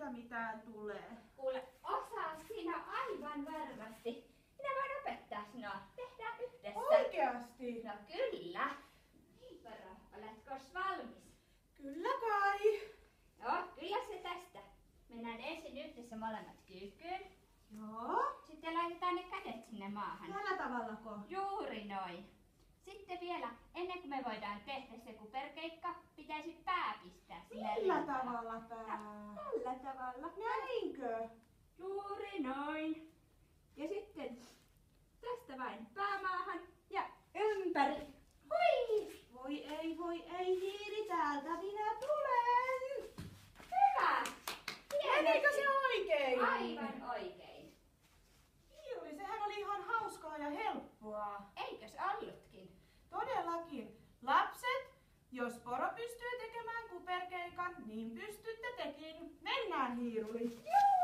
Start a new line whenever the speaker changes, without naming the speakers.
siitä mitään tulee.
Kuule, osaa sinä aivan varmasti. Minä voin opettaa sinua. Tehdään yhdessä.
Oikeasti?
No kyllä. Niin, Poro, oletko valmis?
Kyllä kai.
Joo, kyllä se tästä. Mennään ensin yhdessä molemmat kyykkyyn.
Joo.
Sitten laitetaan ne kädet sinne maahan.
Tällä tavallako?
Juuri noin. Sitten vielä, ennen kuin me voidaan tehdä se kuperkeikka, pitäisi pää pistää sinne
Millä
rintaan.
tavalla pää?
Tällä tavalla.
Näinkö?
Juuri noin. Ja sitten tästä vain päämaahan ja ympäri. Hui!
Voi ei, hiiri täältä minä tulen.
Hyvä!
Menikö se oikein?
Aivan oikein.
Hiiri, sehän oli ihan hauskaa ja helppoa.
Eikös ollutkin?
Todellakin. Lapset, jos Poro pystyy tekemään kuperkeikan, niin pystytte tekin. Mennään, Hiiruli.
Juu!